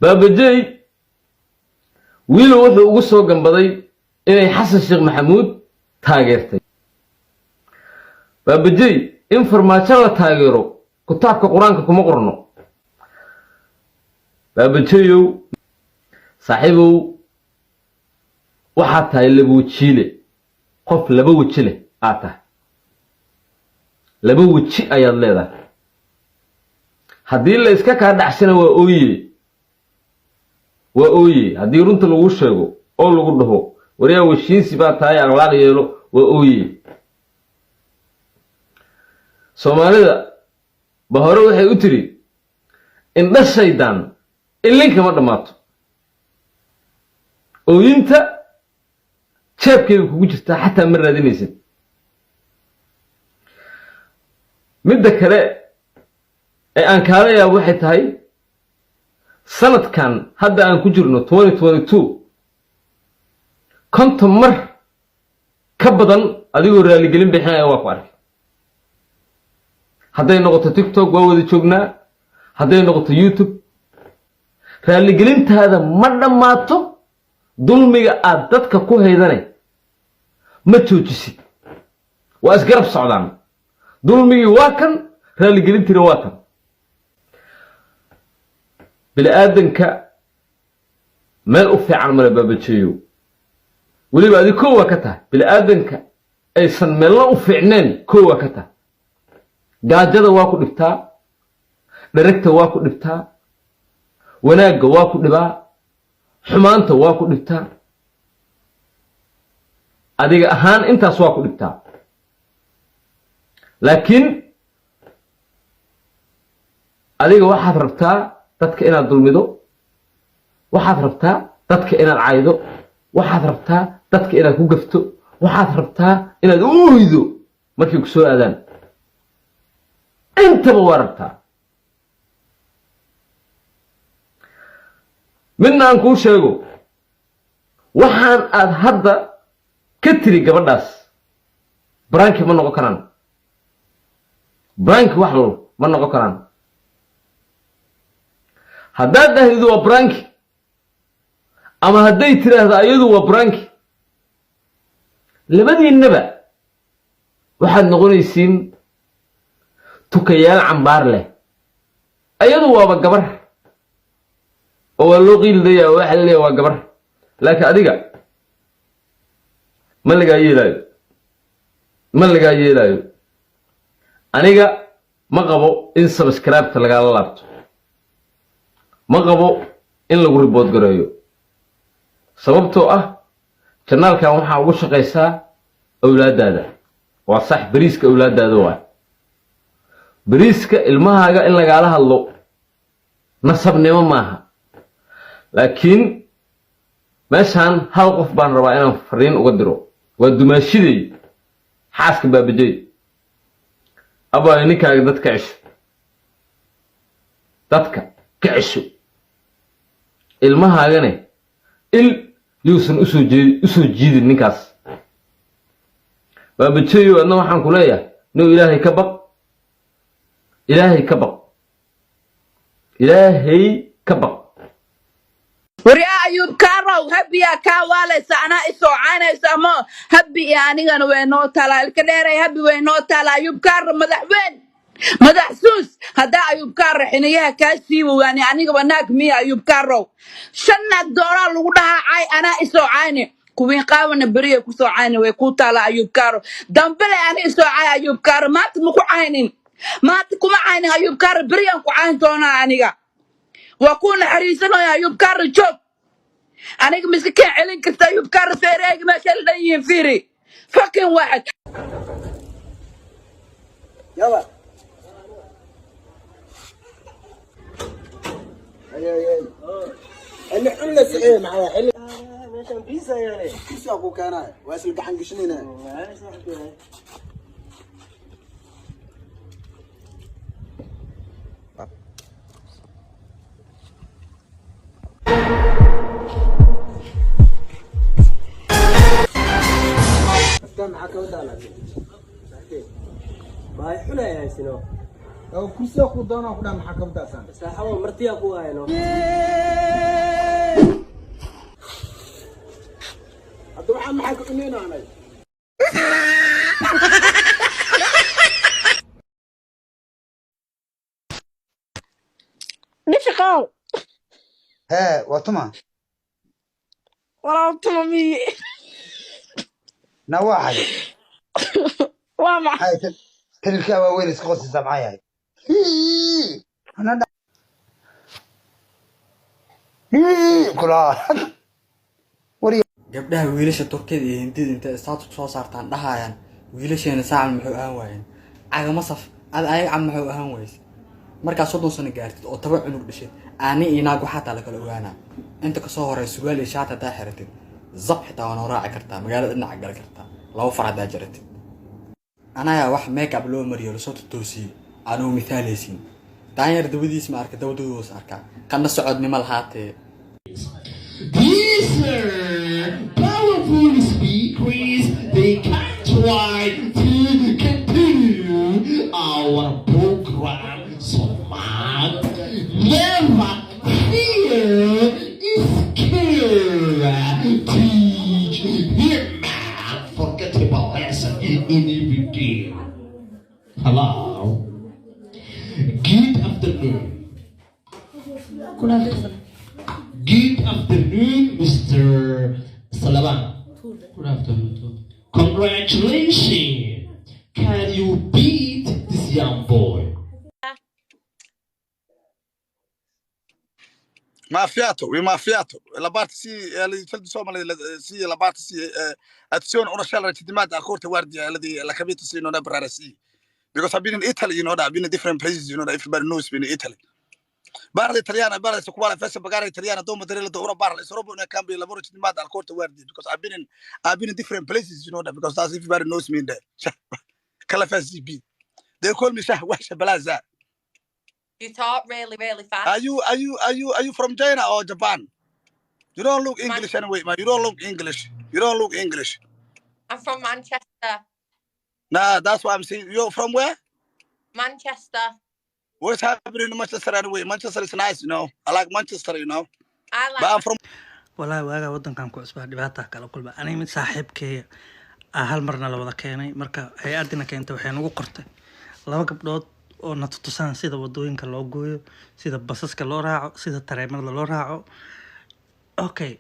baabajey wiil wuxuu ugu soo gambaday inay xasan sheekh maxamuud taageertay baabajey in farmaajo la taageero kitaabka quraanka kuma qorno baabajeeyow saaxiibow waxaa tahay laba wajiile qof laba waji leh aad tahay laba waji ayaad leedahay haddii la iska kaa dhacsana waa ooye haddii runta lagu sheego oo lagu dhaho wariyaa washiinsi baa tahay akhlaaq yeelo waa ooye soomaalida ba hore waxay u tiri indha shaydaan ilin kama dhammaato ooyinta jeebkeeda kugu jirtaa xataa ma raadinaysid midda kale ee aan kaala yaabo waxay tahay sanadkan hadda aan ku jirno 2022 konton mar ka badan adigoo raaligelin bixinaya waa ku arkay hadday noqoto TikTok waa wada joognaa hadday noqoto YouTube raaligelintaada ma dhammaato dulmiga aad dadka ku haydanay ma joojisid waa isgarab socdaan dulmigii waa kan raaligelintiina waa kan bini'aadanka meel u fiican male baabajeeyo weliba adi koo waa ka tahay bini'aadanka aysan meelna u fiicneen koo waa ka tahay gaajada waa ku dhibtaa dharagta waa ku dhibtaa wanaagga waa ku dhibaa xumaanta waa ku dhibtaa adiga ahaan intaas waa ku dhibtaa laakiin adiga waxaad rabtaa dadka inaad dulmido waxaad rabtaa dadka inaad caydo waxaad rabtaa dadka inaad ku gafto waxaad rabtaa inaad u oydo markay ku soo aadaan intaba waa rabtaa midna aan kuu sheego waxaan aad hadda ka tiri gabadhaas branki ma noqon karaan branki wax lol ma noqon karaan haddaad dhahdidu waa branki ama hadday tiraahdo ayadu waa branki labadiinnaba waxaad noqonaysiin tukayaal cambaar leh ayadu waaba gabar oo waa loo qiildaya oo waxa la leeyahay waa gabar laakiin adiga ma lagaa yeelaayo aniga ma qabo in subscribe-ta lagala laabto ma qabo in lagu report gareeyo sababtoo ah channelkan waxaa ugu shaqaysaa awlaadaada waa sax bariiska awlaadaada waa bariiska ilmahaaga in lagala hadlo nasabnimo maaha laakiin meeshaan hal qof baan rabaa inaan fariin uga diro waa dumaashiday xaaska baabajey abaa ninkaaga dadka ka cisho ilmahaagane il yuusan u soo jiidin ninkaas baabajeeyo adna waxaan ku leeyahay inuu ilaahay ka baq وريا أيوب كارو هبي يا كوالس أنا إسوعانة سامو هبي يعني أنا وينو تلا الكدير هبي وينو تلا أيوب كارو مدحسوس هذا أيوب كارو حينيها كاسي ويعني أنا وناك مية أيوب كارو شن الدورة لودها عاي أنا إسوعانة كوين قاون بريه كسوعانة ويكون تلا أيوب كارو دمبلي أنا إسوعانة أيوب كارو ما تمكو عينين ما تكون عينين أيوب كارو بريه كو عين تونا أنيقا وأكون حريصنا يا أيوب كارو شوف أنا مسكين علين كنت أيوب كارو سيريك ما شلني فيري فكين واحد يلا اي اللي حنا سعيه معايا حلي ماشي بيسا يعني بيسا ابو كان واسل قحن قشنينا معك ودانا باي حنا يا سينو او كرسي اخو دونا اخو معك وداسان ساحه مرتي اخو هاينو أنا نشقاو ها وطمع ولا طمي نواحي وما هاي تلك وين اسقط السمعة هاي أنا كلها gabdhaha wiilasha turkida iyo hindida intay status soo saartaan dhahayaan wiilasheena saacan muxuu ahaan waayeen cagama saf ad ayaga cam muxuu ahaan wayse markaa 30 sano gaartid oo 10 cunug dhashay aani inaag waxa taa la kala ogaanaa inta ka soo horeey sugaal iyo shaata taa xiratid zab xitaa wana raaci kartaa magaalada dhinaca gal kartaa laba farad aa jaratid anaya wax make up loo mariyo soo toosiyo anuu mithaaleysin daanyar dabadiis ma arka dabadooda arka kana socodnimo lahaatee These powerful speakers, they can't try to continue our program so much. Never fear is scared. Teach him forget about lesson in every day. Hello. Good afternoon. Good afternoon, Mr. Salaman. Good afternoon. Congratulations. Can you beat this young boy? Maffiato, we maffiato. La parte si, insomma, sì, la parte si, azione, una scella legittimata a corte guardia, la capito sì, non è brava sì. Because I've been in Italy, you know that, I've been in different places, you know that everybody knows me in Italy. Parla italiana, parla su quale festa pagare italiana, domo delle ora parla, se robo ne cambia lavoro legittimata al corte guardia, because I've been in different places, you know that, because that's everybody knows me in there. Kala festa be. They call me Shah Washa Balaza. You talk really, really fast. Are you from China or Japan? You don't look English anyway, man. You don't look English. You don't look English. I'm from Manchester. Nah, that's what I'm saying. You're from where? Manchester. What's happening in Manchester anyway? Manchester is nice, you know. I like Manchester, you know. I But I'm like from والله waaga wadankan ku cusbaa dhibaataa kala kulma aniga mid saaxiibkeeya hal marna la wada keenay marka hay-adina keentay waxay nagu qortay laba gabdhood oo na tutusaan sida wadooyinka loo gooyo sida basaska loo raaco sida tareemada loo raaco okay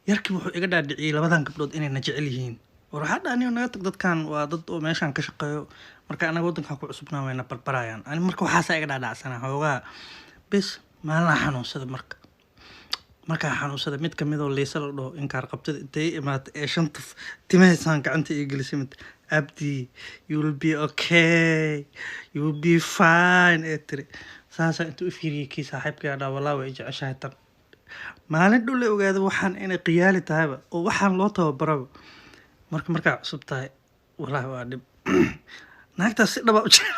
yarkii wuxuu iga dhaadhiciyay labadan gabdhood inay na jecel yihiin war waxaa dhaaniyo naga tag dadkan waa dad oo meeshan ka shaqeeyo marka anaga wadankan ku cusubnaa wayna barbarayaan ani marka waxaasa iga dhaadhacsanaa hoogaa bis maalin xanuunsada markaa xanuunsada mid kamid oo liisa la dhaho inkaar qabtada intay imaatay ee shanta timahaysaan gacanta ii gelisay mid abdi you will be okay you will be fine ee tiri saasaa intuu u fiiriyey kii saaxiibkii adhaa walaa way jeceshahay tan maalin dhow la ogaada waxaan inay qiyaali tahayba oo waxaan loo tababaraba markaa cusub tahay walaahi waa dhib naagtaas si dhaba u jecel